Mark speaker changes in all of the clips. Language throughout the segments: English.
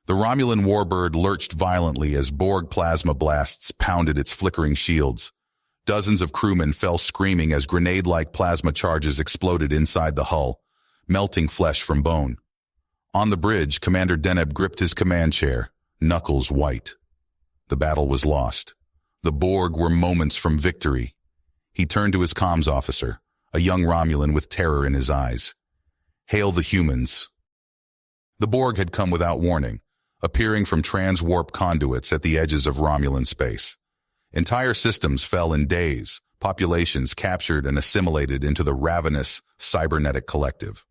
Speaker 1: The Romulan warbird lurched violently as Borg plasma blasts pounded its flickering shields. Dozens of crewmen fell screaming as grenade-like plasma charges exploded inside the hull, melting flesh from bone. On the bridge, Commander Deneb gripped his command chair, knuckles white. The battle was lost. The Borg were moments from victory. He turned to his comms officer, a young Romulan with terror in his eyes. "Hail the humans." The Borg had come without warning, appearing from trans-warp conduits at the edges of Romulan space. Entire systems fell in days, populations captured and assimilated into the ravenous, cybernetic collective.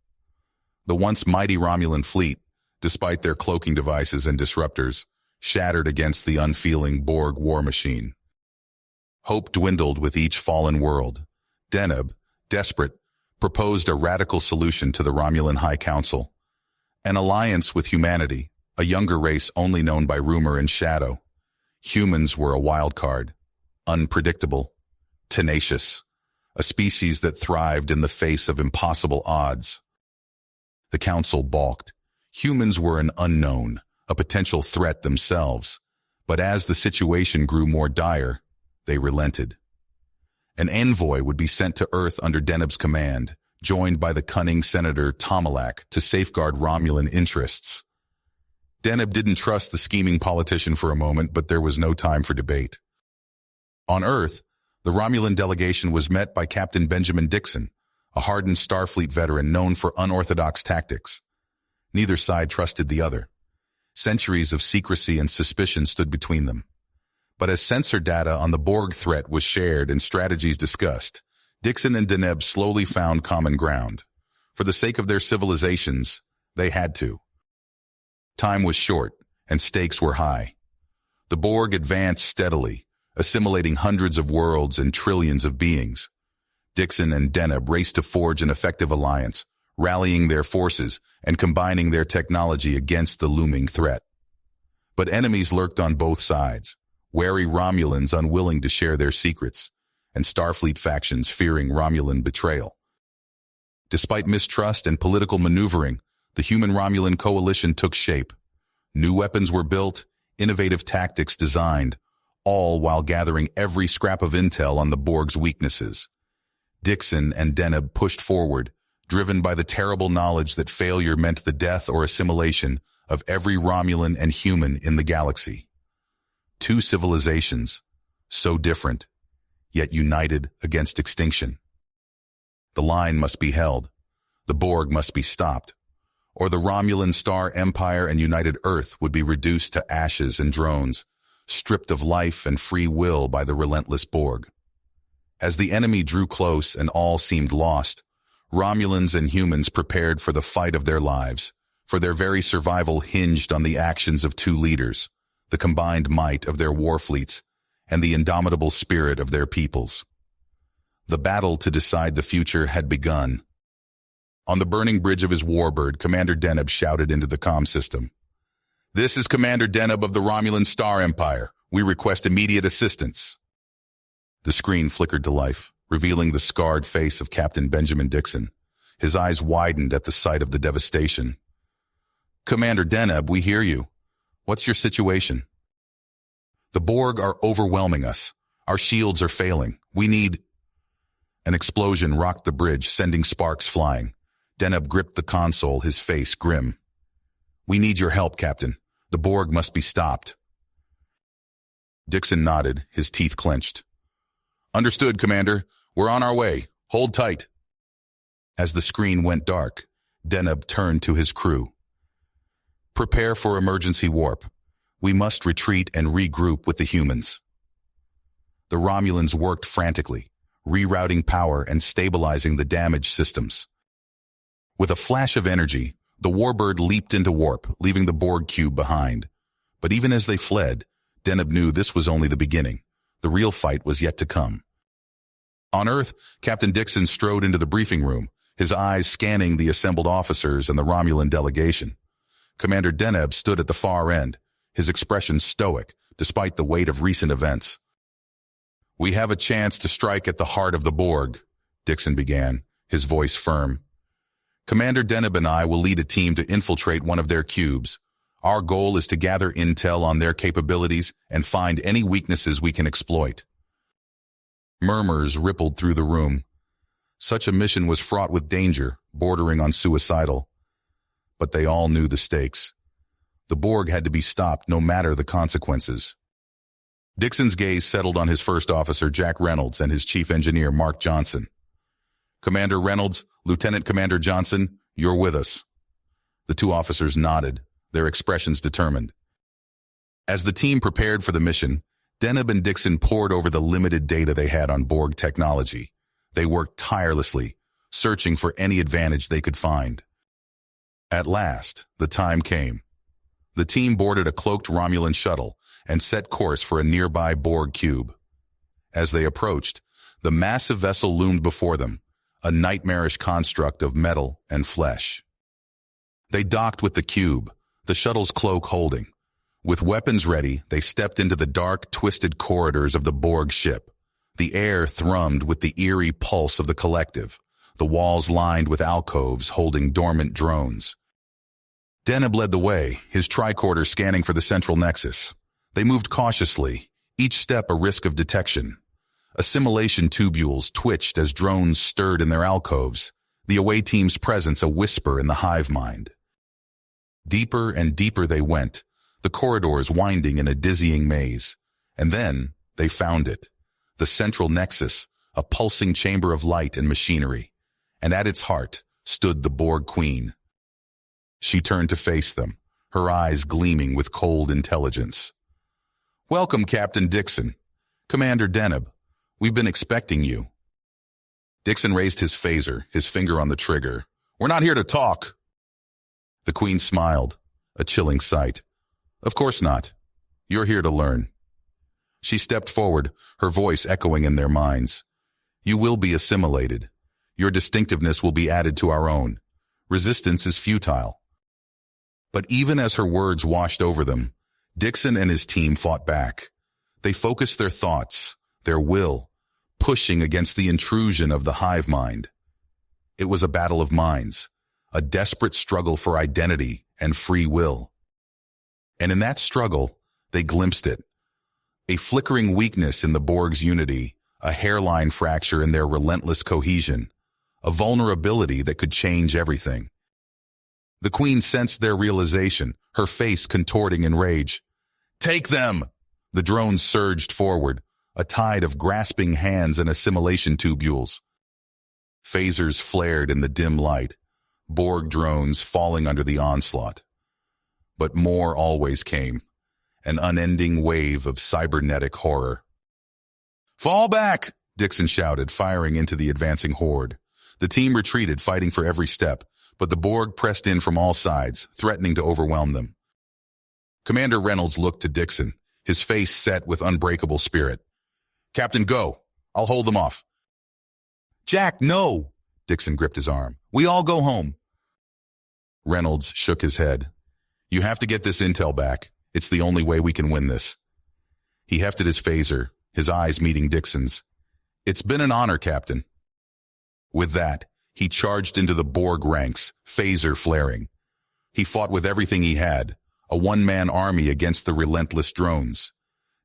Speaker 1: The once mighty Romulan fleet, despite their cloaking devices and disruptors, shattered against the unfeeling Borg war machine. Hope dwindled with each fallen world. Deneb, desperate, proposed a radical solution to the Romulan High Council. An alliance with humanity, a younger race only known by rumor and shadow. Humans were a wild card, unpredictable, tenacious, a species that thrived in the face of impossible odds. The Council balked. Humans were an unknown, a potential threat themselves, but as the situation grew more dire, they relented. An envoy would be sent to Earth under Deneb's command, joined by the cunning Senator Tomalak to safeguard Romulan interests. Deneb didn't trust the scheming politician for a moment, but there was no time for debate. On Earth, the Romulan delegation was met by Captain Benjamin Dixon, a hardened Starfleet veteran known for unorthodox tactics. Neither side trusted the other. Centuries of secrecy and suspicion stood between them. But as sensor data on the Borg threat was shared and strategies discussed, Dixon and Deneb slowly found common ground. For the sake of their civilizations, they had to. Time was short, and stakes were high. The Borg advanced steadily, assimilating hundreds of worlds and trillions of beings. Dixon and Deneb raced to forge an effective alliance, rallying their forces and combining their technology against the looming threat. But enemies lurked on both sides. Wary Romulans unwilling to share their secrets, and Starfleet factions fearing Romulan betrayal. Despite mistrust and political maneuvering, the human-Romulan coalition took shape. New weapons were built, innovative tactics designed, all while gathering every scrap of intel on the Borg's weaknesses. Dixon and Deneb pushed forward, driven by the terrible knowledge that failure meant the death or assimilation of every Romulan and human in the galaxy. Two civilizations, so different, yet united against extinction. The line must be held. The Borg must be stopped, or the Romulan Star Empire and United Earth would be reduced to ashes and drones, stripped of life and free will by the relentless Borg. As the enemy drew close and all seemed lost, Romulans and humans prepared for the fight of their lives, for their very survival hinged on the actions of two leaders, the combined might of their war fleets, and the indomitable spirit of their peoples. The battle to decide the future had begun. On the burning bridge of his warbird, Commander Deneb shouted into the comm system. "This is Commander Deneb of the Romulan Star Empire. We request immediate assistance." The screen flickered to life, revealing the scarred face of Captain Benjamin Dixon. His eyes widened at the sight of the devastation. "Commander Deneb, we hear you. What's your situation?" "The Borg are overwhelming us. Our shields are failing. We need—" An explosion rocked the bridge, sending sparks flying. Deneb gripped the console, his face grim. "We need your help, Captain. The Borg must be stopped." Dixon nodded, his teeth clenched. "Understood, Commander. We're on our way. Hold tight." As the screen went dark, Deneb turned to his crew. "Prepare for emergency warp. We must retreat and regroup with the humans." The Romulans worked frantically, rerouting power and stabilizing the damaged systems. With a flash of energy, the warbird leaped into warp, leaving the Borg cube behind. But even as they fled, Deneb knew this was only the beginning. The real fight was yet to come. On Earth, Captain Dixon strode into the briefing room, his eyes scanning the assembled officers and the Romulan delegation. Commander Deneb stood at the far end, his expression stoic, despite the weight of recent events. "We have a chance to strike at the heart of the Borg," Dixon began, his voice firm. "Commander Deneb and I will lead a team to infiltrate one of their cubes. Our goal is to gather intel on their capabilities and find any weaknesses we can exploit." Murmurs rippled through the room. Such a mission was fraught with danger, bordering on suicidal. But they all knew the stakes. The Borg had to be stopped no matter the consequences. Dixon's gaze settled on his first officer, Jack Reynolds, and his chief engineer, Mark Johnson. "Commander Reynolds, Lieutenant Commander Johnson, you're with us." The two officers nodded, their expressions determined. As the team prepared for the mission, Deneb and Dixon pored over the limited data they had on Borg technology. They worked tirelessly, searching for any advantage they could find. At last, the time came. The team boarded a cloaked Romulan shuttle and set course for a nearby Borg cube. As they approached, the massive vessel loomed before them, a nightmarish construct of metal and flesh. They docked with the cube, the shuttle's cloak holding. With weapons ready, they stepped into the dark, twisted corridors of the Borg ship. The air thrummed with the eerie pulse of the collective, the walls lined with alcoves holding dormant drones. Deneb led the way, his tricorder scanning for the central nexus. They moved cautiously, each step a risk of detection. Assimilation tubules twitched as drones stirred in their alcoves, the away team's presence a whisper in the hive mind. Deeper and deeper they went, the corridors winding in a dizzying maze. And then they found it, the central nexus, a pulsing chamber of light and machinery. And at its heart stood the Borg Queen. She turned to face them, her eyes gleaming with cold intelligence. "Welcome, Captain Dixon. Commander Deneb, we've been expecting you." Dixon raised his phaser, his finger on the trigger. "We're not here to talk." The Queen smiled, a chilling sight. "Of course not. You're here to learn." She stepped forward, her voice echoing in their minds. "You will be assimilated. Your distinctiveness will be added to our own. Resistance is futile." But even as her words washed over them, Dixon and his team fought back. They focused their thoughts, their will, pushing against the intrusion of the hive mind. It was a battle of minds, a desperate struggle for identity and free will. And in that struggle, they glimpsed it. A flickering weakness in the Borg's unity, a hairline fracture in their relentless cohesion, a vulnerability that could change everything. The Queen sensed their realization, her face contorting in rage. "Take them!" The drones surged forward, a tide of grasping hands and assimilation tubules. Phasers flared in the dim light, Borg drones falling under the onslaught. But more always came, an unending wave of cybernetic horror. "Fall back!" Dixon shouted, firing into the advancing horde. The team retreated, fighting for every step, but the Borg pressed in from all sides, threatening to overwhelm them. Commander Reynolds looked to Dixon, his face set with unbreakable spirit. "Captain, go. I'll hold them off." "Jack, no!" Dixon gripped his arm. "We all go home." Reynolds shook his head. "You have to get this intel back. It's the only way we can win this." He hefted his phaser, his eyes meeting Dixon's. "It's been an honor, Captain." With that, he charged into the Borg ranks, phaser flaring. He fought with everything he had, a one-man army against the relentless drones.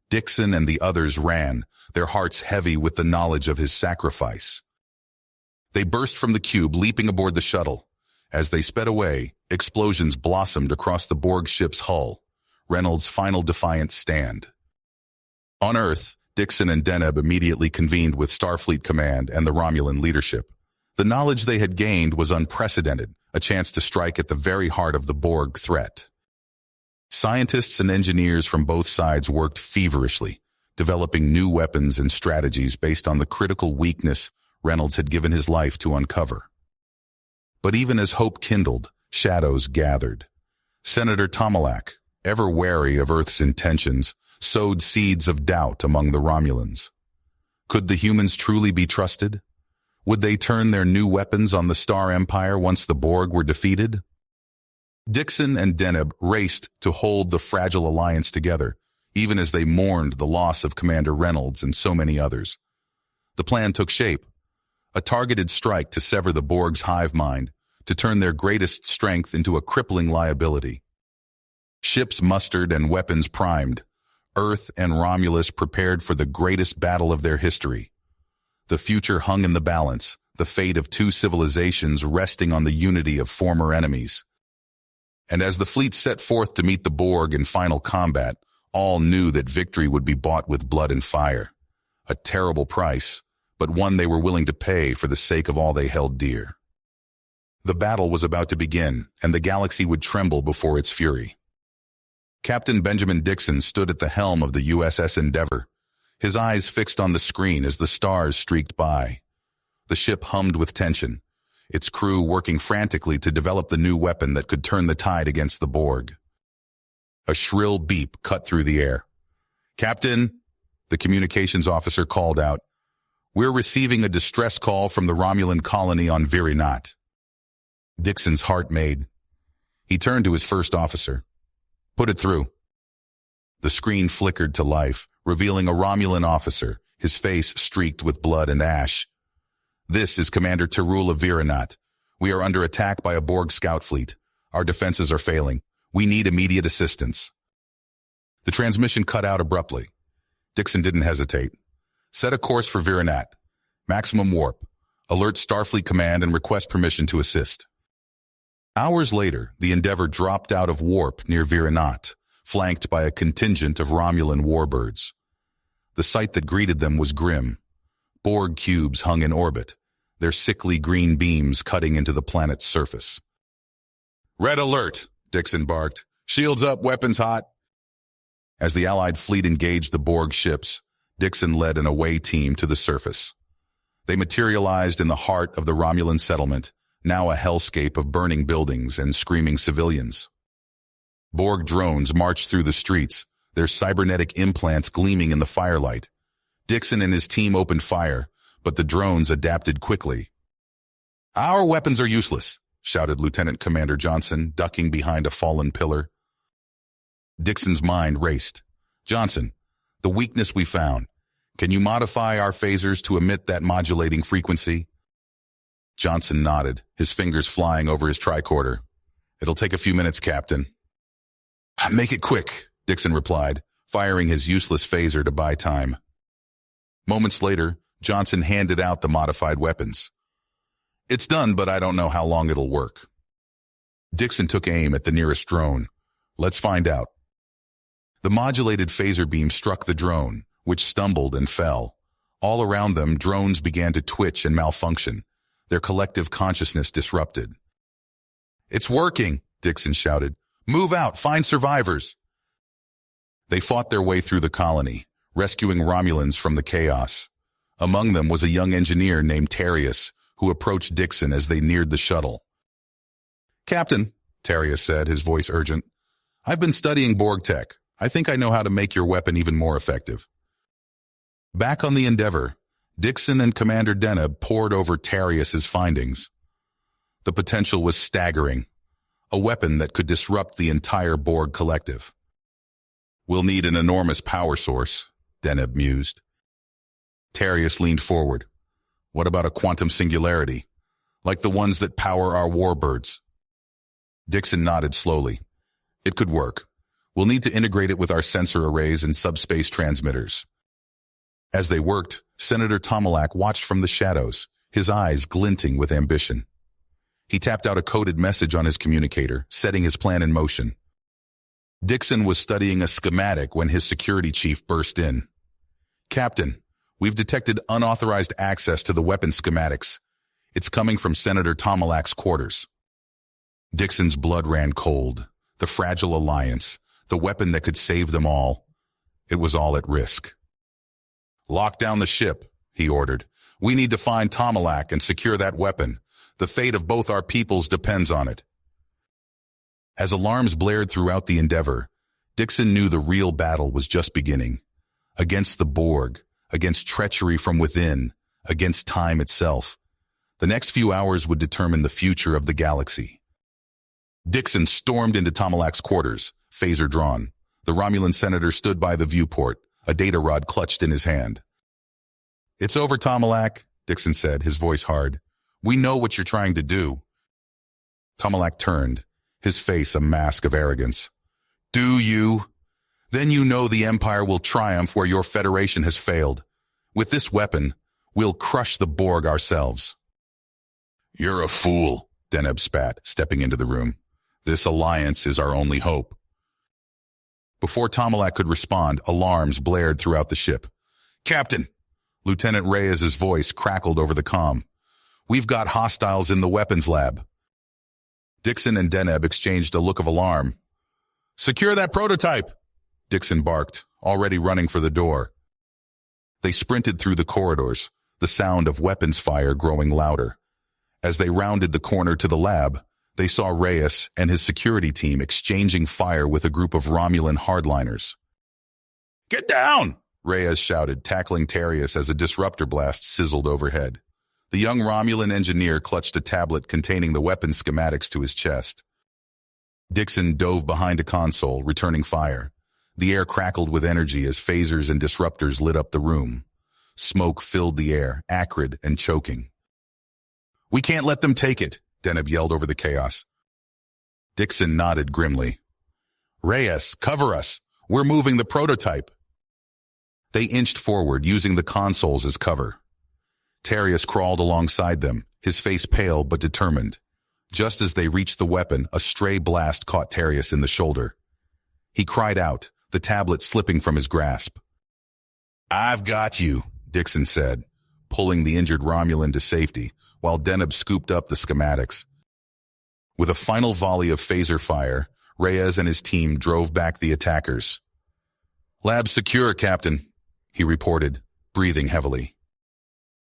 Speaker 1: Dixon and the others ran, their hearts heavy with the knowledge of his sacrifice. They burst from the cube, leaping aboard the shuttle. As they sped away, explosions blossomed across the Borg ship's hull, Reynolds' final defiant stand. On Earth, Dixon and Deneb immediately convened with Starfleet Command and the Romulan leadership. The knowledge they had gained was unprecedented, a chance to strike at the very heart of the Borg threat. Scientists and engineers from both sides worked feverishly, developing new weapons and strategies based on the critical weakness Reynolds had given his life to uncover. But even as hope kindled, shadows gathered. Senator Tomalak, ever wary of Earth's intentions, sowed seeds of doubt among the Romulans. Could the humans truly be trusted? Would they turn their new weapons on the Star Empire once the Borg were defeated? Dixon and Deneb raced to hold the fragile alliance together, even as they mourned the loss of Commander Reynolds and so many others. The plan took shape. A targeted strike to sever the Borg's hive mind, to turn their greatest strength into a crippling liability. Ships mustered and weapons primed. Earth and Romulus prepared for the greatest battle of their history. The future hung in the balance, the fate of two civilizations resting on the unity of former enemies. And as the fleet set forth to meet the Borg in final combat, all knew that victory would be bought with blood and fire. A terrible price, but one they were willing to pay for the sake of all they held dear. The battle was about to begin, and the galaxy would tremble before its fury. Captain Benjamin Dixon stood at the helm of the USS Endeavour, his eyes fixed on the screen as the stars streaked by. The ship hummed with tension, its crew working frantically to develop the new weapon that could turn the tide against the Borg. A shrill beep cut through the air. "Captain," the communications officer called out, "we're receiving a distress call from the Romulan colony on Virinat." Dixon's heart made. He turned to his first officer. "Put it through." The screen flickered to life, revealing a Romulan officer, his face streaked with blood and ash. "This is Commander Tyrul of Virinat. We are under attack by a Borg scout fleet. Our defenses are failing. We need immediate assistance." The transmission cut out abruptly. Dixon didn't hesitate. "Set a course for Virinat. Maximum warp. Alert Starfleet Command and request permission to assist." Hours later, the Endeavour dropped out of warp near Virinat, flanked by a contingent of Romulan warbirds. The sight that greeted them was grim. Borg cubes hung in orbit, their sickly green beams cutting into the planet's surface. "Red alert!" Dixon barked. "Shields up, weapons hot." As the Allied fleet engaged the Borg ships, Dixon led an away team to the surface. They materialized in the heart of the Romulan settlement, now a hellscape of burning buildings and screaming civilians. Borg drones marched through the streets, their cybernetic implants gleaming in the firelight. Dixon and his team opened fire, but the drones adapted quickly. "Our weapons are useless," shouted Lieutenant Commander Johnson, ducking behind a fallen pillar. Dixon's mind raced. "Johnson, the weakness we found. Can you modify our phasers to emit that modulating frequency?" Johnson nodded, his fingers flying over his tricorder. "It'll take a few minutes, Captain." "Make it quick," Dixon replied, firing his useless phaser to buy time. Moments later, Johnson handed out the modified weapons. "It's done, but I don't know how long it'll work." Dixon took aim at the nearest drone. "Let's find out." The modulated phaser beam struck the drone, which stumbled and fell. All around them, drones began to twitch and malfunction, their collective consciousness disrupted. "It's working," Dixon shouted. "Move out, find survivors." They fought their way through the colony, rescuing Romulans from the chaos. Among them was a young engineer named Terrius, who approached Dixon as they neared the shuttle. "Captain," Terrius said, his voice urgent, "I've been studying Borg tech. I think I know how to make your weapon even more effective." Back on the Endeavour, Dixon and Commander Deneb pored over Terrius's findings. The potential was staggering. A weapon that could disrupt the entire Borg collective. "We'll need an enormous power source," Deneb mused. Terrius leaned forward. "What about a quantum singularity? Like the ones that power our warbirds?" Dixon nodded slowly. "It could work. We'll need to integrate it with our sensor arrays and subspace transmitters." As they worked, Senator Tomalak watched from the shadows, his eyes glinting with ambition. He tapped out a coded message on his communicator, setting his plan in motion. Dixon was studying a schematic when his security chief burst in. "Captain, we've detected unauthorized access to the weapon schematics. It's coming from Senator Tomalak's quarters." Dixon's blood ran cold. The fragile alliance, the weapon that could save them all. It was all at risk. "Lock down the ship," he ordered. "We need to find Tomalak and secure that weapon. The fate of both our peoples depends on it." As alarms blared throughout the Endeavour, Dixon knew the real battle was just beginning. Against the Borg, against treachery from within, against time itself. The next few hours would determine the future of the galaxy. Dixon stormed into Tomalak's quarters, phaser drawn. The Romulan senator stood by the viewport, a data rod clutched in his hand. "It's over, Tomalak," Dixon said, his voice hard. "We know what you're trying to do." Tomalak turned, his face a mask of arrogance. Do you? Then you know the Empire will triumph where your Federation has failed. With this weapon, we'll crush the Borg ourselves. You're a fool, Deneb spat, stepping into the room. This alliance is our only hope. Before Tomalak could respond, alarms blared throughout the ship. Captain! Lieutenant Reyes's voice crackled over the comm. We've got hostiles in the weapons lab. Dixon and Deneb exchanged a look of alarm. Secure that prototype! Dixon barked, already running for the door. They sprinted through the corridors, the sound of weapons fire growing louder. As they rounded the corner to the lab, they saw Reyes and his security team exchanging fire with a group of Romulan hardliners. Get down! Reyes shouted, tackling Terrius as a disruptor blast sizzled overhead. The young Romulan engineer clutched a tablet containing the weapon schematics to his chest. Dixon dove behind a console, returning fire. The air crackled with energy as phasers and disruptors lit up the room. Smoke filled the air, acrid and choking. We can't let them take it, Deneb yelled over the chaos. Dixon nodded grimly. Reyes, cover us. We're moving the prototype. They inched forward, using the consoles as cover. Terrius crawled alongside them, his face pale but determined. Just as they reached the weapon, a stray blast caught Terrius in the shoulder. He cried out, the tablet slipping from his grasp. I've got you, Dixon said, pulling the injured Romulan to safety, while Deneb scooped up the schematics. With a final volley of phaser fire, Reyes and his team drove back the attackers. Lab secure, Captain, he reported, breathing heavily.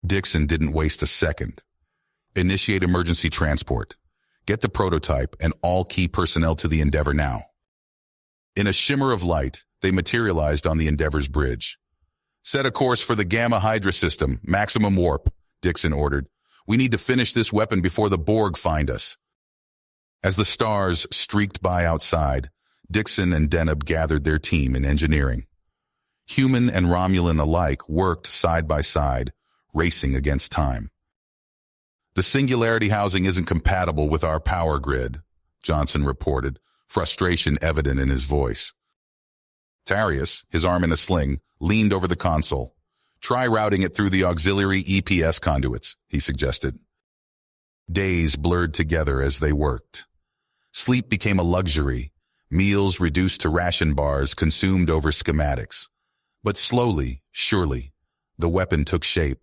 Speaker 1: Dixon didn't waste a second. Initiate emergency transport. Get the prototype and all key personnel to the Endeavor now. In a shimmer of light, they materialized on the Endeavor's bridge. Set a course for the Gamma Hydra system, maximum warp, Dixon ordered. We need to finish this weapon before the Borg find us. As the stars streaked by outside, Dixon and Deneb gathered their team in engineering. Human and Romulan alike worked side by side, racing against time. The Singularity housing isn't compatible with our power grid, Johnson reported, frustration evident in his voice. Terrius, his arm in a sling, leaned over the console. Try routing it through the auxiliary EPS conduits, he suggested. Days blurred together as they worked. Sleep became a luxury, meals reduced to ration bars consumed over schematics. But slowly, surely, the weapon took shape.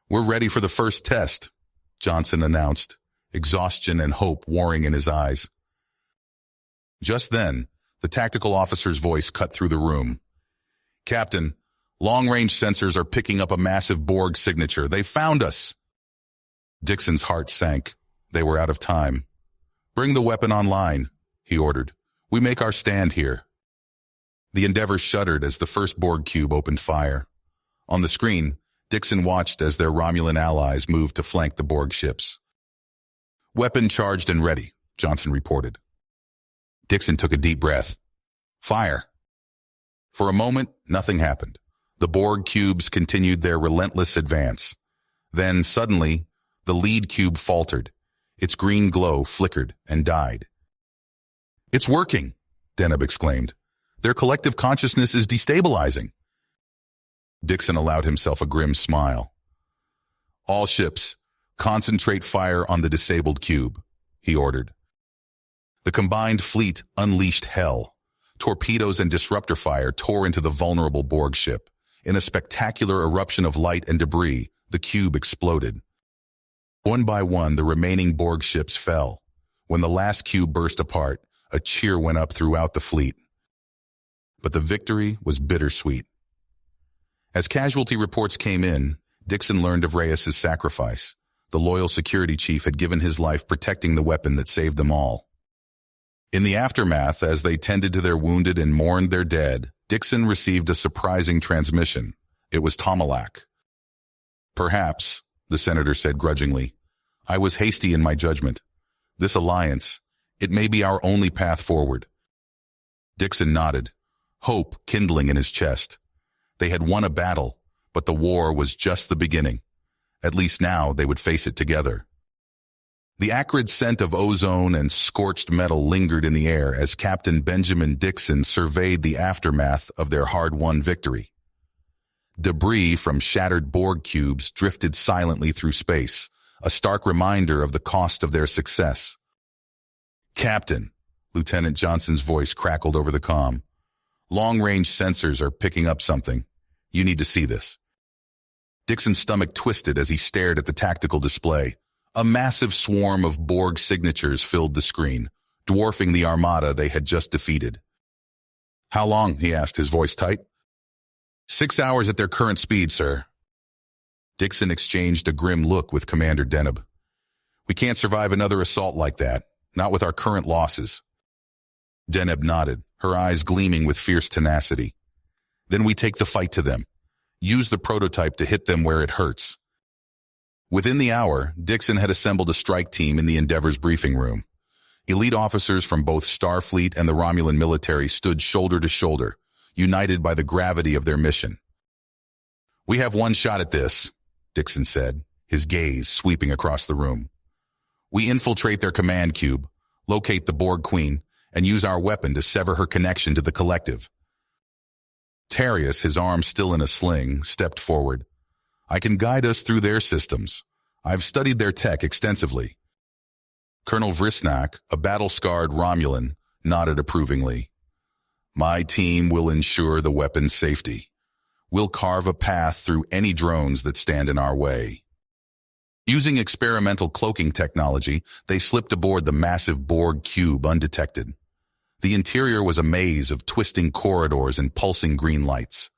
Speaker 1: We're ready for the first test, Johnson announced, exhaustion and hope warring in his eyes. Just then, the tactical officer's voice cut through the room. Captain, long-range sensors are picking up a massive Borg signature. They found us. Dixon's heart sank. They were out of time. Bring the weapon online, he ordered. We make our stand here. The Endeavor shuddered as the first Borg cube opened fire. On the screen, Dixon watched as their Romulan allies moved to flank the Borg ships. Weapon charged and ready, Johnson reported. Dixon took a deep breath. Fire. For a moment, nothing happened. The Borg cubes continued their relentless advance. Then, suddenly, the lead cube faltered. Its green glow flickered and died. It's working, Deneb exclaimed. Their collective consciousness is destabilizing. Dixon allowed himself a grim smile. All ships, concentrate fire on the disabled cube, he ordered. The combined fleet unleashed hell. Torpedoes and disruptor fire tore into the vulnerable Borg ship. In a spectacular eruption of light and debris, the cube exploded. One by one, the remaining Borg ships fell. When the last cube burst apart, a cheer went up throughout the fleet. But the victory was bittersweet. As casualty reports came in, Dixon learned of Reyes's sacrifice. The loyal security chief had given his life protecting the weapon that saved them all. In the aftermath, as they tended to their wounded and mourned their dead, Dixon received a surprising transmission. It was Tomalak. Perhaps, the senator said grudgingly, I was hasty in my judgment. This alliance, it may be our only path forward. Dixon nodded, hope kindling in his chest. They had won a battle, but the war was just the beginning. At least now they would face it together. The acrid scent of ozone and scorched metal lingered in the air as Captain Benjamin Dixon surveyed the aftermath of their hard-won victory. Debris from shattered Borg cubes drifted silently through space, a stark reminder of the cost of their success. "Captain," Lieutenant Johnson's voice crackled over the comm. "Long-range sensors are picking up something. You need to see this." Dixon's stomach twisted as he stared at the tactical display. A massive swarm of Borg signatures filled the screen, dwarfing the armada they had just defeated. "How long?" he asked, his voice tight. 6 hours at their current speed, sir." Dixon exchanged a grim look with Commander Deneb. "We can't survive another assault like that, not with our current losses." Deneb nodded, her eyes gleaming with fierce tenacity. "Then we take the fight to them. Use the prototype to hit them where it hurts." Within the hour, Dixon had assembled a strike team in the Endeavor's briefing room. Elite officers from both Starfleet and the Romulan military stood shoulder to shoulder, united by the gravity of their mission. "We have one shot at this," Dixon said, his gaze sweeping across the room. "We infiltrate their command cube, locate the Borg Queen, and use our weapon to sever her connection to the collective." Tarius, his arm still in a sling, stepped forward. "I can guide us through their systems. I've studied their tech extensively." Colonel Vrisnak, a battle-scarred Romulan, nodded approvingly. "My team will ensure the weapon's safety. We'll carve a path through any drones that stand in our way." Using experimental cloaking technology, they slipped aboard the massive Borg cube undetected. The interior was a maze of twisting corridors and pulsing green lights.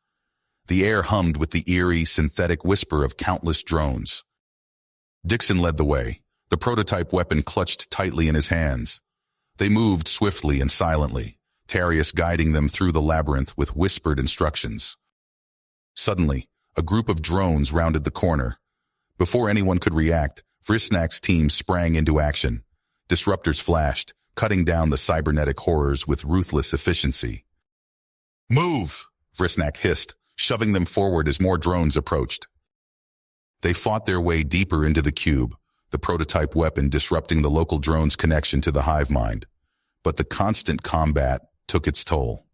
Speaker 1: The air hummed with the eerie, synthetic whisper of countless drones. Dixon led the way, the prototype weapon clutched tightly in his hands. They moved swiftly and silently, Tarius guiding them through the labyrinth with whispered instructions. Suddenly, a group of drones rounded the corner. Before anyone could react, Vrisnak's team sprang into action. Disruptors flashed, cutting down the cybernetic horrors with ruthless efficiency. "Move!" Vrisnak hissed, shoving them forward as more drones approached. They fought their way deeper into the cube, the prototype weapon disrupting the local drone's connection to the hive mind. But the constant combat took its toll.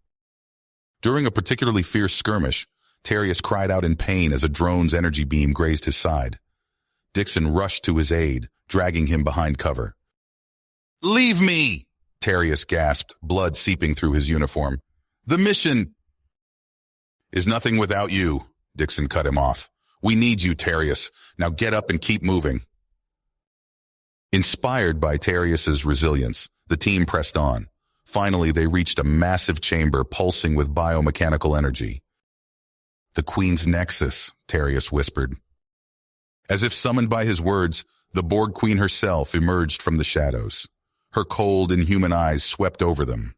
Speaker 1: During a particularly fierce skirmish, Tarius cried out in pain as a drone's energy beam grazed his side. Dixon rushed to his aid, dragging him behind cover. "Leave me!" Tarius gasped, blood seeping through his uniform. "The mission is nothing without you," Dixon cut him off. "We need you, Tarius. Now get up and keep moving." Inspired by Tarius's resilience, the team pressed on. Finally, they reached a massive chamber pulsing with biomechanical energy. "The Queen's Nexus," Tarius whispered. As if summoned by his words, the Borg Queen herself emerged from the shadows. Her cold, inhuman eyes swept over them.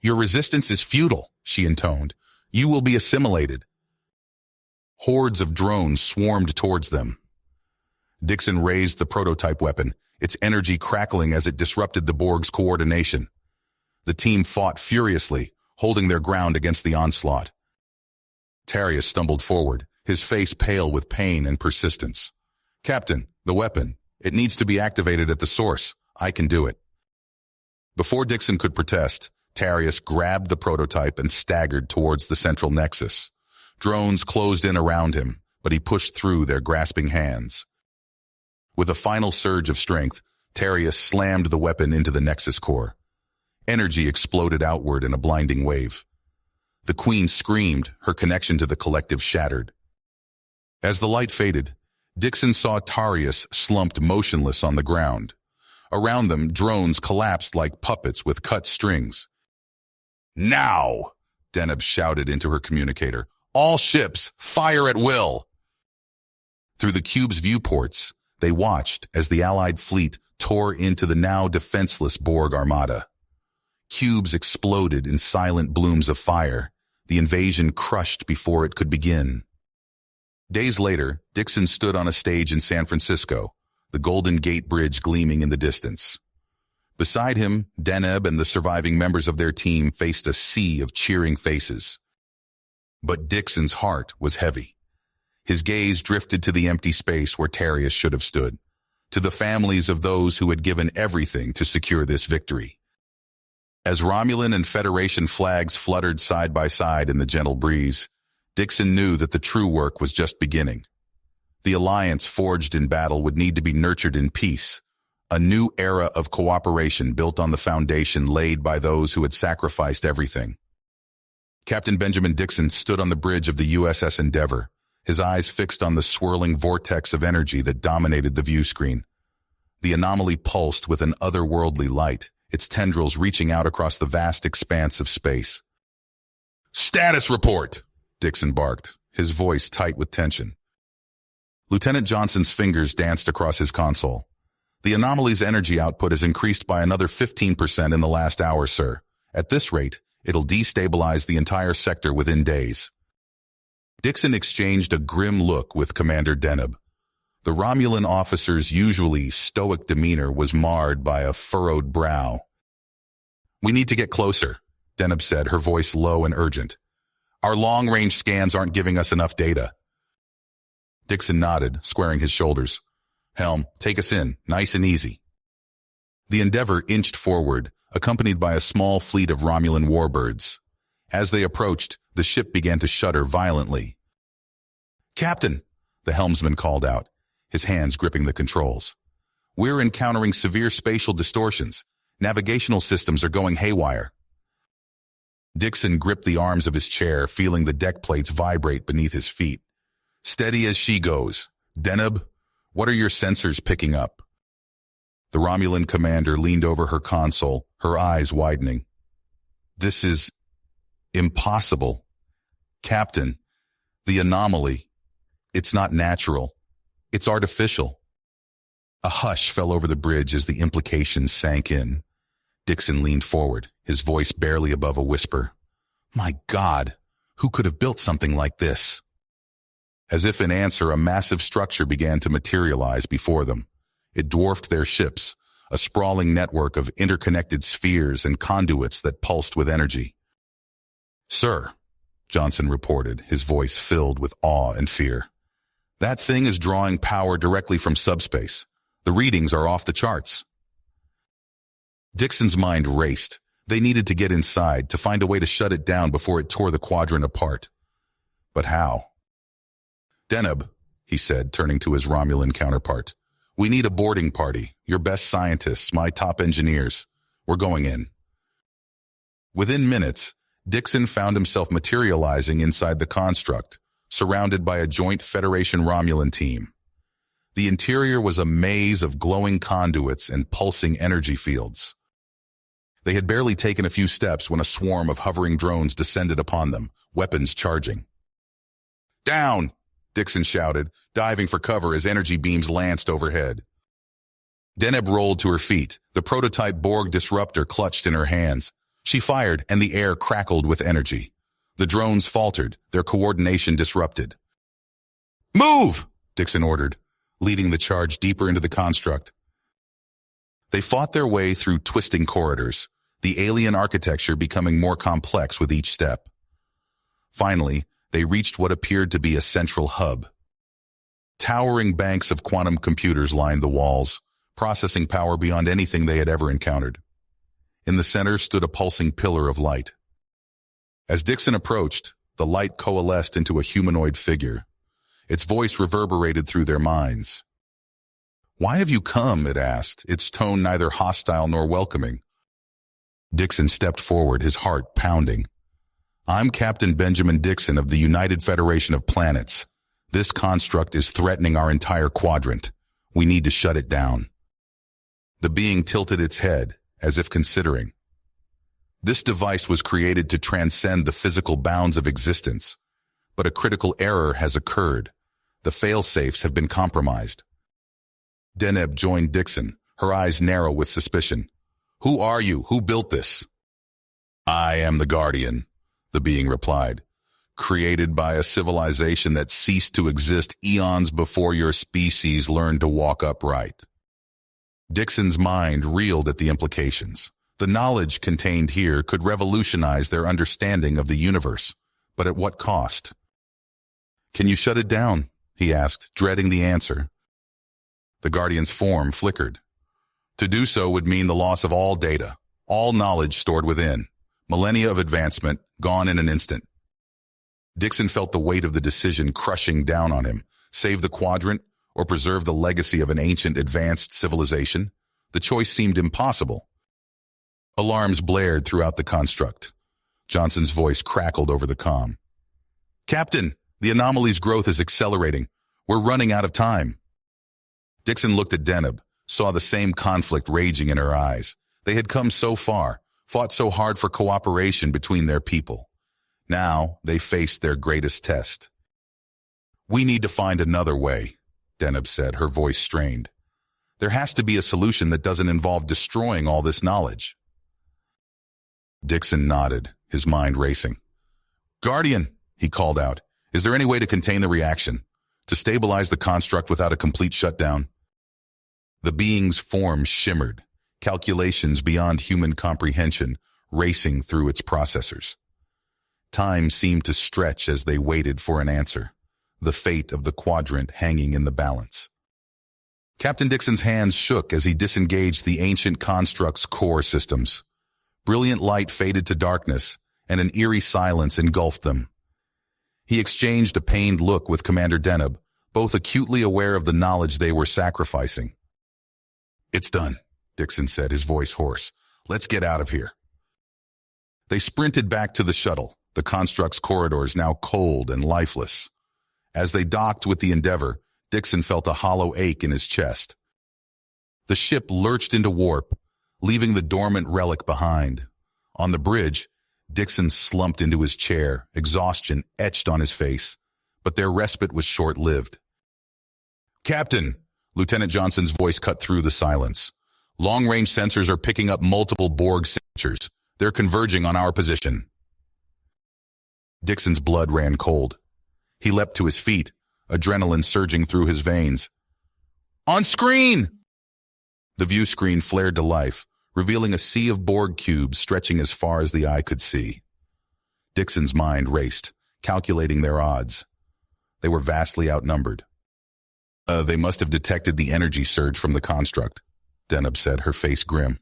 Speaker 1: "Your resistance is futile," she intoned. "You will be assimilated." Hordes of drones swarmed towards them. Dixon raised the prototype weapon, its energy crackling as it disrupted the Borg's coordination. The team fought furiously, holding their ground against the onslaught. Tarius stumbled forward, his face pale with pain and persistence. "Captain, the weapon. It needs to be activated at the source. I can do it." Before Dixon could protest, Tarius grabbed the prototype and staggered towards the central nexus. Drones closed in around him, but he pushed through their grasping hands. With a final surge of strength, Tarius slammed the weapon into the nexus core. Energy exploded outward in a blinding wave. The Queen screamed, her connection to the collective shattered. As the light faded, Dixon saw Tarius slumped motionless on the ground. Around them, drones collapsed like puppets with cut strings. "Now!" Deneb shouted into her communicator. "All ships, fire at will!" Through the cube's viewports, they watched as the Allied fleet tore into the now defenseless Borg armada. Cubes exploded in silent blooms of fire, the invasion crushed before it could begin. Days later, Dixon stood on a stage in San Francisco, the Golden Gate Bridge gleaming in the distance. Beside him, Deneb and the surviving members of their team faced a sea of cheering faces. But Dixon's heart was heavy. His gaze drifted to the empty space where Tarius should have stood. to the families of those who had given everything to secure this victory. As Romulan and Federation flags fluttered side by side in the gentle breeze, Dixon knew that the true work was just beginning. The alliance forged in battle would need to be nurtured in peace, a new era of cooperation built on the foundation laid by those who had sacrificed everything. Captain Benjamin Dixon stood on the bridge of the USS Endeavour, his eyes fixed on the swirling vortex of energy that dominated the view screen. The anomaly pulsed with an otherworldly light, its tendrils reaching out across the vast expanse of space. "Status report!" Dixon barked, his voice tight with tension. Lieutenant Johnson's fingers danced across his console. "The anomaly's energy output has increased by another 15% in the last hour, sir. At this rate, it'll destabilize the entire sector within days." Dixon exchanged a grim look with Commander Deneb. The Romulan officer's usually stoic demeanor was marred by a furrowed brow. "We need to get closer," Deneb said, her voice low and urgent. "Our long-range scans aren't giving us enough data." Dixon nodded, squaring his shoulders. "Helm, take us in, nice and easy." The Endeavour inched forward, accompanied by a small fleet of Romulan warbirds. As they approached, the ship began to shudder violently. "Captain," the helmsman called out, his hands gripping the controls. "We're encountering severe spatial distortions. Navigational systems are going haywire." Dixon gripped the arms of his chair, feeling the deck plates vibrate beneath his feet. "Steady as she goes. Deneb, what are your sensors picking up?" The Romulan commander leaned over her console, her eyes widening. "This is impossible. Captain, the anomaly. It's not natural. It's artificial." A hush fell over the bridge as the implications sank in. Dixon leaned forward, his voice barely above a whisper. "My God, who could have built something like this?" As if in answer, a massive structure began to materialize before them. It dwarfed their ships, a sprawling network of interconnected spheres and conduits that pulsed with energy. "Sir," Johnson reported, his voice filled with awe and fear, "that thing is drawing power directly from subspace. The readings are off the charts." Dixon's mind raced. They needed to get inside, to find a way to shut it down before it tore the quadrant apart. But how? "Deneb," he said, turning to his Romulan counterpart, "we need a boarding party, your best scientists, my top engineers. We're going in." Within minutes, Dixon found himself materializing inside the construct, surrounded by a joint Federation Romulan team. The interior was a maze of glowing conduits and pulsing energy fields. They had barely taken a few steps when a swarm of hovering drones descended upon them, weapons charging. "Down!" Dixon shouted, diving for cover as energy beams lanced overhead. Deneb rolled to her feet, the prototype Borg disruptor clutched in her hands. She fired, and the air crackled with energy. The drones faltered, their coordination disrupted. "Move!" Dixon ordered, leading the charge deeper into the construct. They fought their way through twisting corridors, the alien architecture becoming more complex with each step. Finally, they reached what appeared to be a central hub. Towering banks of quantum computers lined the walls, processing power beyond anything they had ever encountered. In the center stood a pulsing pillar of light. As Dixon approached, the light coalesced into a humanoid figure. Its voice reverberated through their minds. "Why have you come?" it asked, its tone neither hostile nor welcoming. Dixon stepped forward, his heart pounding. "I'm Captain Benjamin Dixon of the United Federation of Planets. This construct is threatening our entire quadrant. We need to shut it down." The being tilted its head, as if considering. "This device was created to transcend the physical bounds of existence, but a critical error has occurred. The fail-safes have been compromised." Deneb joined Dixon, her eyes narrow with suspicion. "Who are you? Who built this?" "I am the Guardian," the being replied, "created by a civilization that ceased to exist eons before your species learned to walk upright." Dixon's mind reeled at the implications. The knowledge contained here could revolutionize their understanding of the universe, but at what cost? "Can you shut it down?" he asked, dreading the answer. The Guardian's form flickered. To do so would mean the loss of all data, all knowledge stored within. Millennia of advancement, gone in an instant. Dixon felt the weight of the decision crushing down on him. Save the quadrant or preserve the legacy of an ancient advanced civilization? The choice seemed impossible. Alarms blared throughout the construct. Johnson's voice crackled over the comm. Captain, the anomaly's growth is accelerating. We're running out of time. Dixon looked at Deneb, saw the same conflict raging in her eyes. They had come so far, fought so hard for cooperation between their people. Now they faced their greatest test. We need to find another way, Deneb said, her voice strained. There has to be a solution that doesn't involve destroying all this knowledge. Dixon nodded, his mind racing. Guardian, he called out, is there any way to contain the reaction, to stabilize the construct without a complete shutdown? The being's form shimmered, calculations beyond human comprehension racing through its processors. Time seemed to stretch as they waited for an answer, the fate of the quadrant hanging in the balance. Captain Dixon's hands shook as he disengaged the ancient construct's core systems. Brilliant light faded to darkness, and an eerie silence engulfed them. He exchanged a pained look with Commander Deneb, both acutely aware of the knowledge they were sacrificing. It's done, Dixon said, his voice hoarse. Let's get out of here. They sprinted back to the shuttle, the construct's corridors now cold and lifeless. As they docked with the Endeavor, Dixon felt a hollow ache in his chest. The ship lurched into warp, leaving the dormant relic behind. On the bridge, Dixon slumped into his chair, exhaustion etched on his face, but their respite was short-lived. Captain, Lieutenant Johnson's voice cut through the silence. Long-range sensors are picking up multiple Borg signatures. They're converging on our position. Dixon's blood ran cold. He leapt to his feet, adrenaline surging through his veins. On screen! The view screen flared to life, revealing a sea of Borg cubes stretching as far as the eye could see. Dixon's mind raced, calculating their odds. They were vastly outnumbered. They must have detected the energy surge from the construct, Deneb said, her face grim.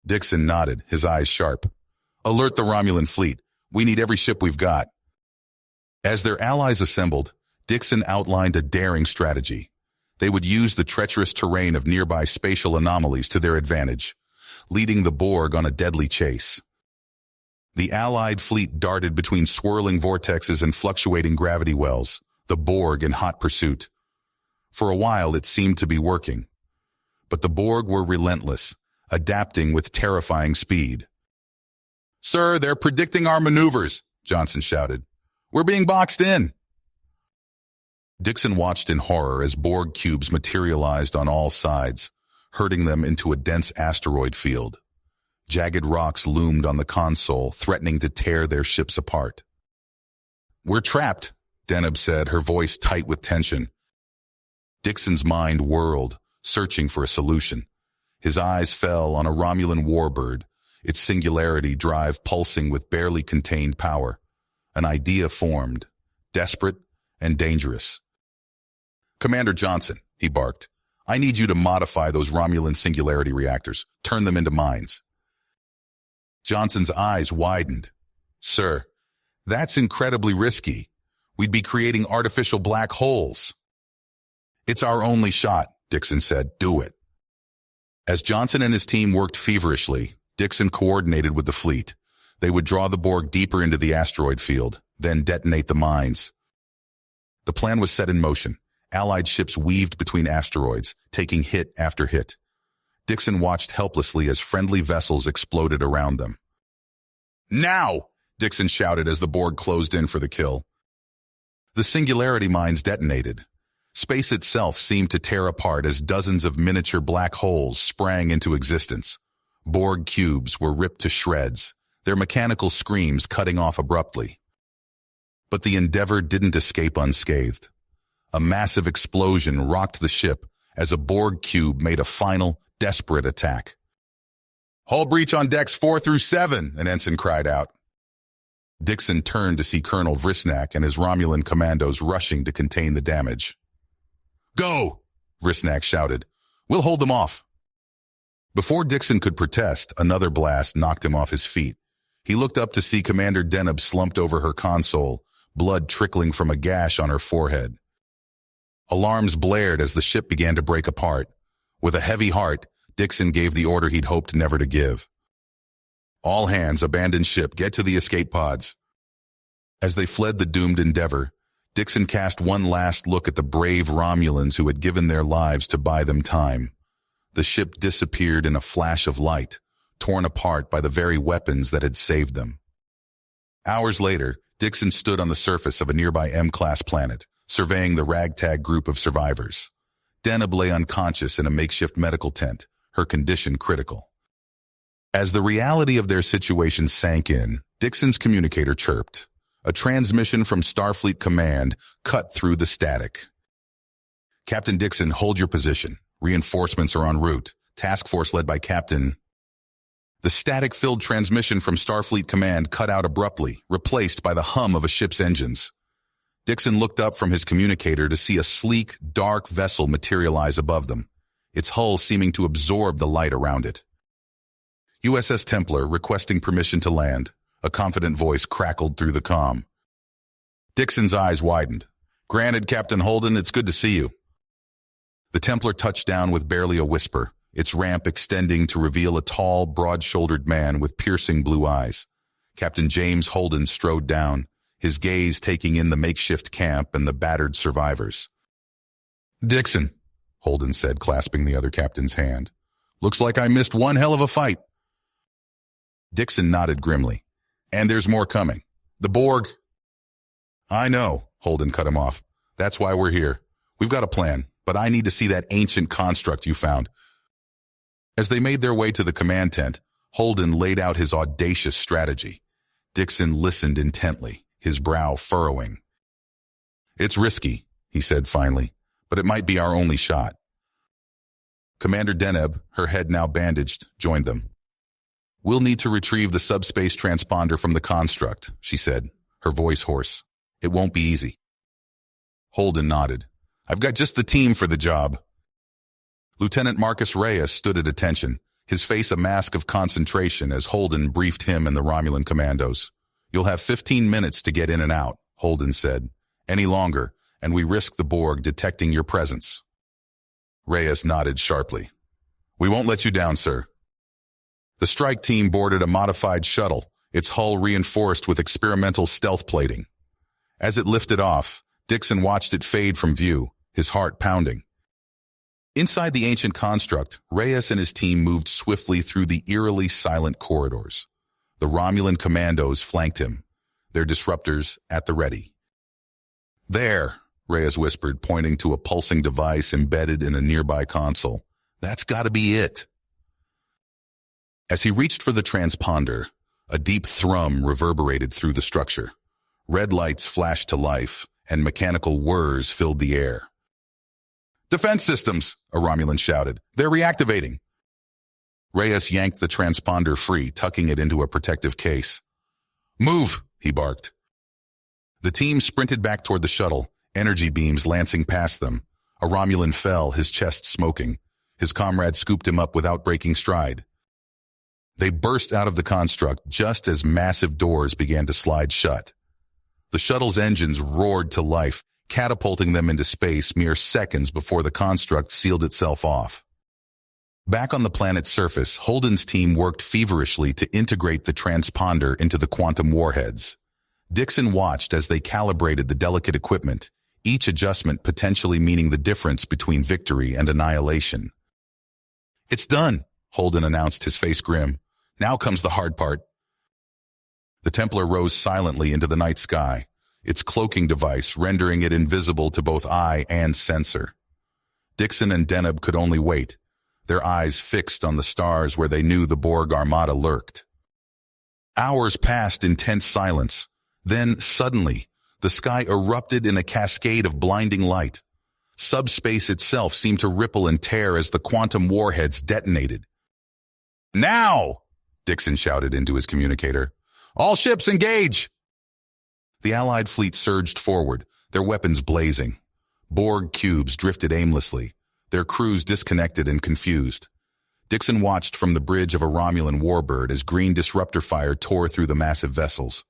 Speaker 1: Dixon nodded, his eyes sharp. Alert the Romulan fleet. We need every ship we've got. As their allies assembled, Dixon outlined a daring strategy. They would use the treacherous terrain of nearby spatial anomalies to their advantage, leading the Borg on a deadly chase. The Allied fleet darted between swirling vortexes and fluctuating gravity wells, the Borg in hot pursuit. For a while it seemed to be working. But the Borg were relentless, adapting with terrifying speed. Sir, they're predicting our maneuvers, Johnson shouted. We're being boxed in. Dixon watched in horror as Borg cubes materialized on all sides, herding them into a dense asteroid field. Jagged rocks loomed on the console, threatening to tear their ships apart. We're trapped, Deneb said, her voice tight with tension. Dixon's mind whirled, searching for a solution. His eyes fell on a Romulan warbird, its singularity drive pulsing with barely contained power. An idea formed, desperate and dangerous. Commander Johnson, he barked, I need you to modify those Romulan singularity reactors, turn them into mines. Johnson's eyes widened. Sir, that's incredibly risky. We'd be creating artificial black holes. It's our only shot, Dixon said. Do it. As Johnson and his team worked feverishly, Dixon coordinated with the fleet. They would draw the Borg deeper into the asteroid field, then detonate the mines. The plan was set in motion. Allied ships weaved between asteroids, taking hit after hit. Dixon watched helplessly as friendly vessels exploded around them. Now! Dixon shouted as the Borg closed in for the kill. The singularity mines detonated. Space itself seemed to tear apart as dozens of miniature black holes sprang into existence. Borg cubes were ripped to shreds, their mechanical screams cutting off abruptly. But the Endeavor didn't escape unscathed. A massive explosion rocked the ship as a Borg cube made a final, desperate attack. Hull breach on decks 4 through 7, an ensign cried out. Dixon turned to see Colonel Vrisnak and his Romulan commandos rushing to contain the damage. Go! Vrisnak shouted. We'll hold them off. Before Dixon could protest, another blast knocked him off his feet. He looked up to see Commander Deneb slumped over her console, blood trickling from a gash on her forehead. Alarms blared as the ship began to break apart. With a heavy heart, Dixon gave the order he'd hoped never to give. All hands, abandon ship, get to the escape pods. As they fled the doomed Endeavor, Dixon cast one last look at the brave Romulans who had given their lives to buy them time. The ship disappeared in a flash of light, torn apart by the very weapons that had saved them. Hours later, Dixon stood on the surface of a nearby M-class planet, surveying the ragtag group of survivors. Deneb lay unconscious in a makeshift medical tent, her condition critical. As the reality of their situation sank in, Dixon's communicator chirped. A transmission from Starfleet Command cut through the static. Captain Dixon, hold your position. Reinforcements are en route. Task force led by Captain... The static-filled transmission from Starfleet Command cut out abruptly, replaced by the hum of a ship's engines. Dixon looked up from his communicator to see a sleek, dark vessel materialize above them, its hull seeming to absorb the light around it. USS Templar requesting permission to land. A confident voice crackled through the comm. Dixon's eyes widened. Granted, Captain Holden, it's good to see you. The Templar touched down with barely a whisper, its ramp extending to reveal a tall, broad-shouldered man with piercing blue eyes. Captain James Holden strode down, his gaze taking in the makeshift camp and the battered survivors. Dixon, Holden said, clasping the other captain's hand. Looks like I missed one hell of a fight. Dixon nodded grimly. And there's more coming. The Borg... I know, Holden cut him off. That's why we're here. We've got a plan, but I need to see that ancient construct you found. As they made their way to the command tent, Holden laid out his audacious strategy. Dixon listened intently, his brow furrowing. It's risky, he said finally, but it might be our only shot. Commander Deneb, her head now bandaged, joined them. We'll need to retrieve the subspace transponder from the construct, she said, her voice hoarse. It won't be easy. Holden nodded. I've got just the team for the job. Lieutenant Marcus Reyes stood at attention, his face a mask of concentration as Holden briefed him and the Romulan commandos. You'll have 15 minutes to get in and out, Holden said. Any longer, and we risk the Borg detecting your presence. Reyes nodded sharply. We won't let you down, sir. The strike team boarded a modified shuttle, its hull reinforced with experimental stealth plating. As it lifted off, Dixon watched it fade from view, his heart pounding. Inside the ancient construct, Reyes and his team moved swiftly through the eerily silent corridors. The Romulan commandos flanked him, their disruptors at the ready. There, Reyes whispered, pointing to a pulsing device embedded in a nearby console. That's gotta be it. As he reached for the transponder, a deep thrum reverberated through the structure. Red lights flashed to life, and mechanical whirs filled the air. Defense systems, a Romulan shouted. They're reactivating. Reyes yanked the transponder free, tucking it into a protective case. Move, he barked. The team sprinted back toward the shuttle, energy beams lancing past them. A Romulan fell, his chest smoking. His comrade scooped him up without breaking stride. They burst out of the construct just as massive doors began to slide shut. The shuttle's engines roared to life, catapulting them into space mere seconds before the construct sealed itself off. Back on the planet's surface, Holden's team worked feverishly to integrate the transponder into the quantum warheads. Dixon watched as they calibrated the delicate equipment, each adjustment potentially meaning the difference between victory and annihilation. It's done, Holden announced, his face grim. Now comes the hard part. The Templar rose silently into the night sky, its cloaking device rendering it invisible to both eye and sensor. Dixon and Deneb could only wait, their eyes fixed on the stars where they knew the Borg armada lurked. Hours passed in tense silence. Then, suddenly, the sky erupted in a cascade of blinding light. Subspace itself seemed to ripple and tear as the quantum warheads detonated. Now! Dixon shouted into his communicator. All ships engage! The Allied fleet surged forward, their weapons blazing. Borg cubes drifted aimlessly, their crews disconnected and confused. Dixon watched from the bridge of a Romulan warbird as green disruptor fire tore through the massive vessels.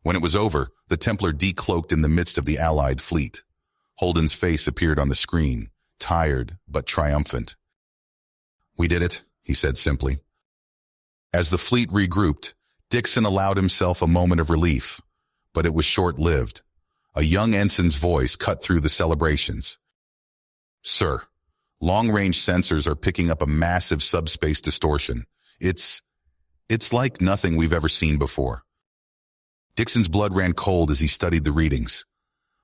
Speaker 1: When it was over, the Templar decloaked in the midst of the Allied fleet. Holden's face appeared on the screen, tired but triumphant. "We did it," he said simply. As the fleet regrouped, Dixon allowed himself a moment of relief, but it was short-lived. A young ensign's voice cut through the celebrations. "Sir, long-range sensors are picking up a massive subspace distortion. It's like nothing we've ever seen before." Dixon's blood ran cold as he studied the readings.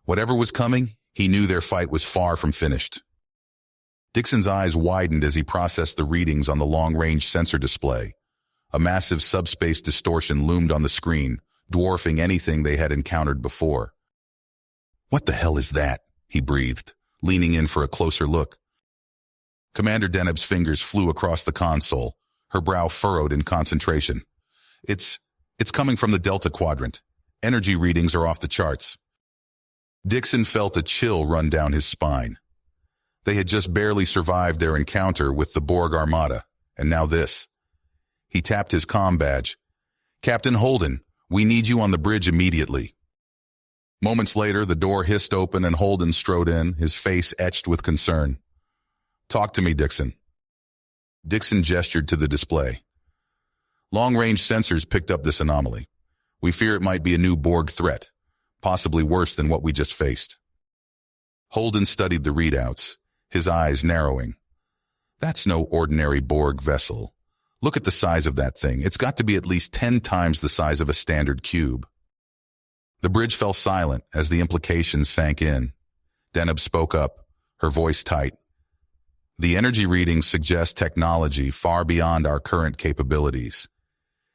Speaker 1: Whatever was coming, he knew their fight was far from finished. Dixon's eyes widened as he processed the readings on the long-range sensor display. A massive subspace distortion loomed on the screen, dwarfing anything they had encountered before. "What the hell is that?" he breathed, leaning in for a closer look. Commander Deneb's fingers flew across the console, her brow furrowed in concentration. It's coming from the Delta Quadrant. Energy readings are off the charts." Dixon felt a chill run down his spine. They had just barely survived their encounter with the Borg Armada, and now this. He tapped his comm badge. "Captain Holden, we need you on the bridge immediately." Moments later, the door hissed open and Holden strode in, his face etched with concern. "Talk to me, Dixon." Dixon gestured to the display. "Long-range sensors picked up this anomaly. We fear it might be a new Borg threat, possibly worse than what we just faced." Holden studied the readouts, his eyes narrowing. "That's no ordinary Borg vessel. Look at the size of that thing. It's got to be at least 10 times the size of a standard cube." The bridge fell silent as the implications sank in. Deneb spoke up, her voice tight. "The energy readings suggest technology far beyond our current capabilities.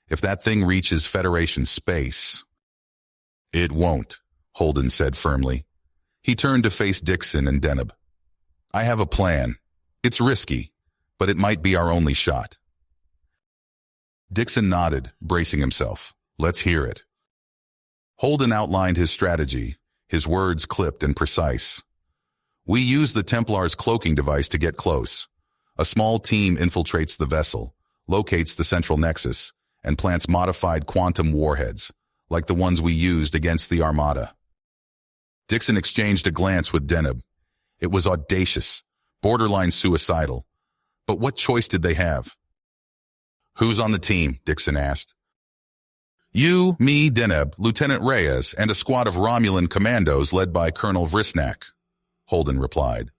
Speaker 1: If that thing reaches Federation space—" "It won't," Holden said firmly. He turned to face Dixon and Deneb. "I have a plan. It's risky, but it might be our only shot." Dixon nodded, bracing himself. "Let's hear it." Holden outlined his strategy, his words clipped and precise. "We use the Templar's cloaking device to get close. A small team infiltrates the vessel, locates the central nexus, and plants modified quantum warheads, like the ones we used against the Armada." Dixon exchanged a glance with Deneb. It was audacious, borderline suicidal. But what choice did they have? "Who's on the team?" Dixon asked. "You, me, Deneb, Lieutenant Reyes, and a squad of Romulan commandos led by Colonel Vrisnak," Holden replied.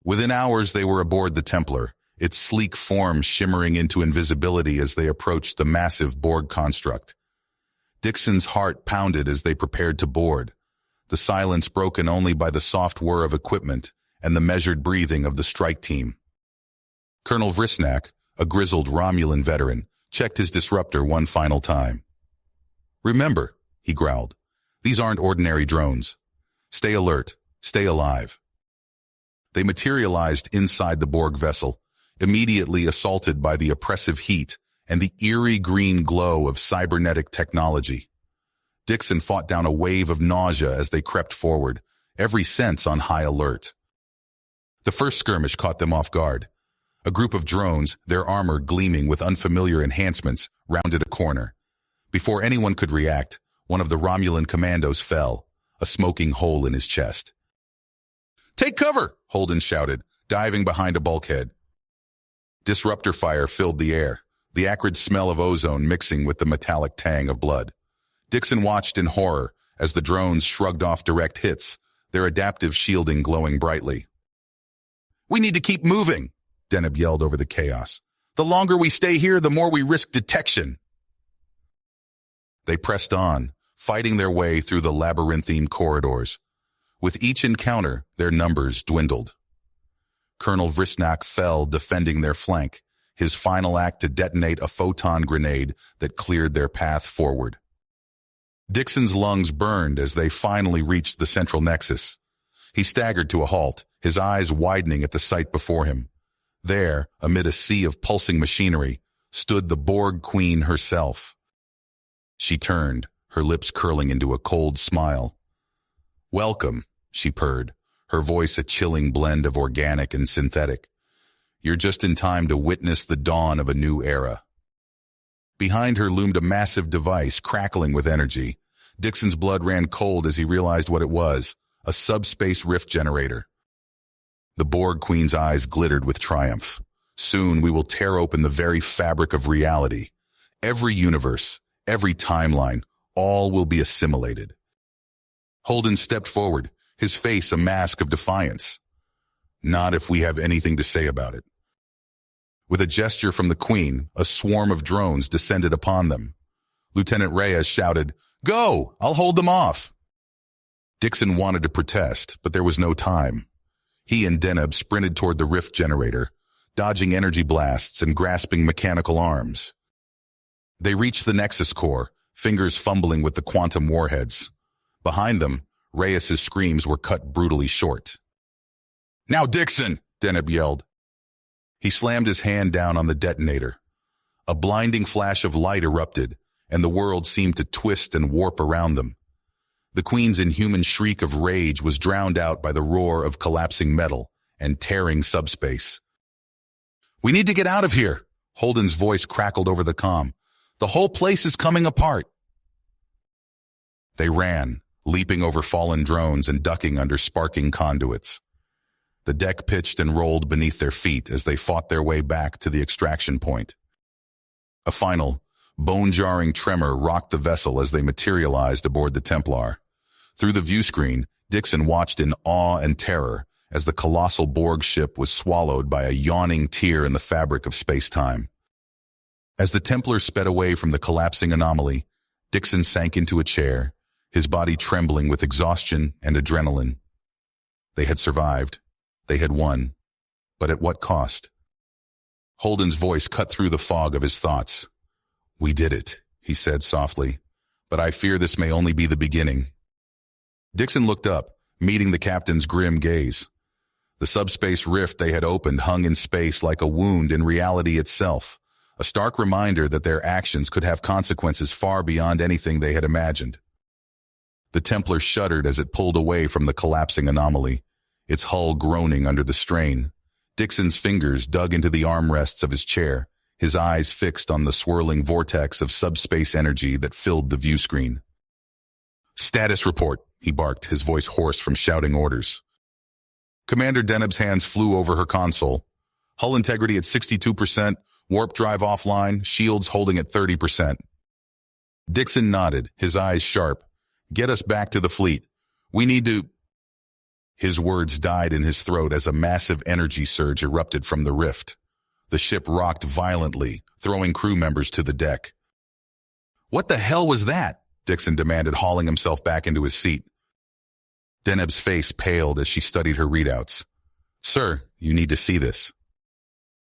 Speaker 1: Within hours they were aboard the Templar, its sleek form shimmering into invisibility as they approached the massive Borg construct. Dixon's heart pounded as they prepared to board, the silence broken only by the soft whir of equipment and the measured breathing of the strike team. Colonel Vrisnak, a grizzled Romulan veteran, checked his disruptor one final time. "Remember," he growled, "these aren't ordinary drones. Stay alert, stay alive." They materialized inside the Borg vessel, immediately assaulted by the oppressive heat and the eerie green glow of cybernetic technology. Dixon fought down a wave of nausea as they crept forward, every sense on high alert. The first skirmish caught them off guard. A group of drones, their armor gleaming with unfamiliar enhancements, rounded a corner. Before anyone could react, one of the Romulan commandos fell, a smoking hole in his chest. "Take cover!" Holden shouted, diving behind a bulkhead. Disruptor fire filled the air, the acrid smell of ozone mixing with the metallic tang of blood. Dixon watched in horror as the drones shrugged off direct hits, their adaptive shielding glowing brightly. "We need to keep moving!" Deneb yelled over the chaos. "The longer we stay here, the more we risk detection." They pressed on, fighting their way through the labyrinthine corridors. With each encounter, their numbers dwindled. Colonel Vrisnak fell defending their flank, his final act to detonate a photon grenade that cleared their path forward. Dixon's lungs burned as they finally reached the central nexus. He staggered to a halt, his eyes widening at the sight before him. There, amid a sea of pulsing machinery, stood the Borg Queen herself. She turned, her lips curling into a cold smile. "Welcome," she purred, her voice a chilling blend of organic and synthetic. "You're just in time to witness the dawn of a new era." Behind her loomed a massive device crackling with energy. Dixon's blood ran cold as he realized what it was, a subspace rift generator. The Borg Queen's eyes glittered with triumph. "Soon we will tear open the very fabric of reality. Every universe, every timeline, all will be assimilated." Holden stepped forward, his face a mask of defiance. "Not if we have anything to say about it." With a gesture from the Queen, a swarm of drones descended upon them. Lieutenant Reyes shouted, "Go! I'll hold them off!" Dixon wanted to protest, but there was no time. He and Deneb sprinted toward the rift generator, dodging energy blasts and grasping mechanical arms. They reached the Nexus core, fingers fumbling with the quantum warheads. Behind them, Reyes's screams were cut brutally short. "Now, Dixon!" Deneb yelled. He slammed his hand down on the detonator. A blinding flash of light erupted, and the world seemed to twist and warp around them. The Queen's inhuman shriek of rage was drowned out by the roar of collapsing metal and tearing subspace. "We need to get out of here!" Holden's voice crackled over the comm. "The whole place is coming apart!" They ran, leaping over fallen drones and ducking under sparking conduits. The deck pitched and rolled beneath their feet as they fought their way back to the extraction point. A final, bone-jarring tremor rocked the vessel as they materialized aboard the Templar. Through the viewscreen, Dixon watched in awe and terror as the colossal Borg ship was swallowed by a yawning tear in the fabric of space-time. As the Templar sped away from the collapsing anomaly, Dixon sank into a chair, his body trembling with exhaustion and adrenaline. They had survived. They had won. But at what cost? Holden's voice cut through the fog of his thoughts. "We did it," he said softly, "but I fear this may only be the beginning." Dixon looked up, meeting the captain's grim gaze. The subspace rift they had opened hung in space like a wound in reality itself, a stark reminder that their actions could have consequences far beyond anything they had imagined. The Templar shuddered as it pulled away from the collapsing anomaly, its hull groaning under the strain. Dixon's fingers dug into the armrests of his chair, his eyes fixed on the swirling vortex of subspace energy that filled the viewscreen. "Status report," he barked, his voice hoarse from shouting orders. Commander Deneb's hands flew over her console. "Hull integrity at 62%, warp drive offline, shields holding at 30%. Dixon nodded, his eyes sharp. "Get us back to the fleet. We need to—" His words died in his throat as a massive energy surge erupted from the rift. The ship rocked violently, throwing crew members to the deck. "What the hell was that?" Dixon demanded, hauling himself back into his seat. Deneb's face paled as she studied her readouts. "Sir, you need to see this."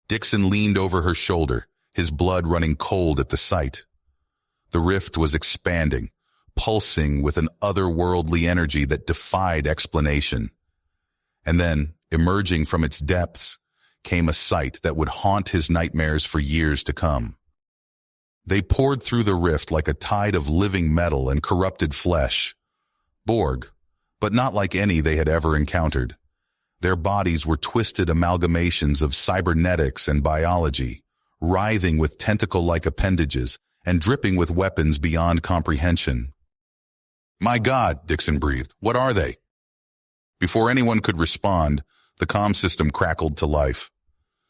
Speaker 1: Dixon leaned over her shoulder, his blood running cold at the sight. The rift was expanding, pulsing with an otherworldly energy that defied explanation. And then, emerging from its depths, came a sight that would haunt his nightmares for years to come. They poured through the rift like a tide of living metal and corrupted flesh. Borg, but not like any they had ever encountered. Their bodies were twisted amalgamations of cybernetics and biology, writhing with tentacle-like appendages and dripping with weapons beyond comprehension. "My God," Dixon breathed, "what are they?" Before anyone could respond, the comm system crackled to life.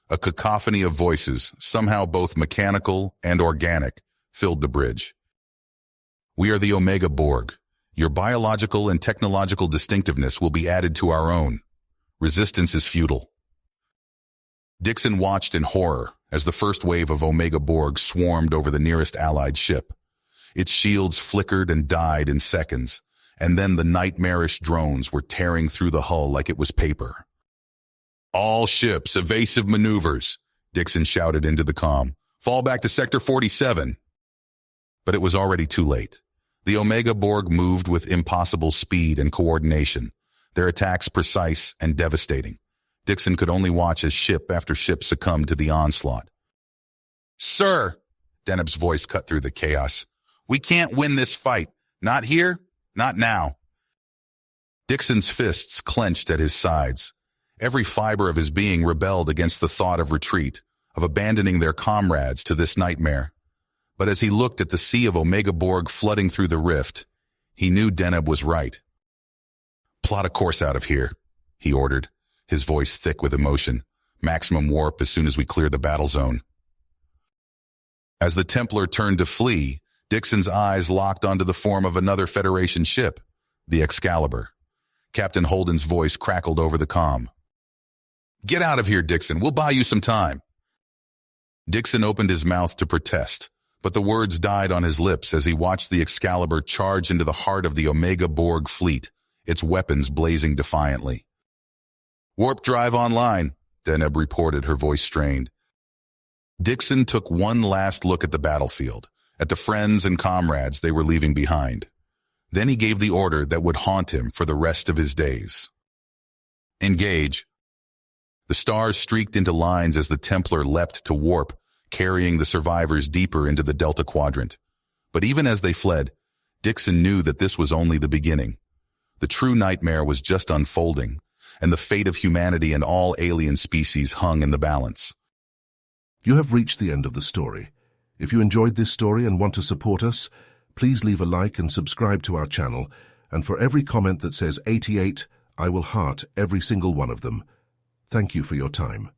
Speaker 1: A cacophony of voices, somehow both mechanical and organic, filled the bridge. "We are the Omega Borg. Your biological and technological distinctiveness will be added to our own. Resistance is futile." Dixon watched in horror as the first wave of Omega Borg swarmed over the nearest Allied ship. Its shields flickered and died in seconds, and then the nightmarish drones were tearing through the hull like it was paper. "All ships, evasive maneuvers," Dixon shouted into the comm. "Fall back to Sector 47. But it was already too late. The Omega Borg moved with impossible speed and coordination, their attacks precise and devastating. Dixon could only watch as ship after ship succumbed to the onslaught. "Sir," Deneb's voice cut through the chaos, "we can't win this fight. Not here, not now." Dixon's fists clenched at his sides. Every fiber of his being rebelled against the thought of retreat, of abandoning their comrades to this nightmare. But as he looked at the sea of Omega Borg flooding through the rift, he knew Deneb was right. "Plot a course out of here," he ordered, his voice thick with emotion. "Maximum warp as soon as we clear the battle zone." As the Templar turned to flee, Dixon's eyes locked onto the form of another Federation ship, the Excalibur. Captain Holden's voice crackled over the comm. "Get out of here, Dixon. We'll buy you some time." Dixon opened his mouth to protest, but the words died on his lips as he watched the Excalibur charge into the heart of the Omega Borg fleet, its weapons blazing defiantly. "Warp drive online," Deneb reported, her voice strained. Dixon took one last look at the battlefield, at the friends and comrades they were leaving behind. Then he gave the order that would haunt him for the rest of his days. "Engage." The stars streaked into lines as the Templar leapt to warp, carrying the survivors deeper into the Delta Quadrant. But even as they fled, Dixon knew that this was only the beginning. The true nightmare was just unfolding, and the fate of humanity and all alien species hung in the balance.
Speaker 2: You have reached the end of the story. If you enjoyed this story and want to support us, please leave a like and subscribe to our channel, and for every comment that says 88, I will heart every single one of them. Thank you for your time.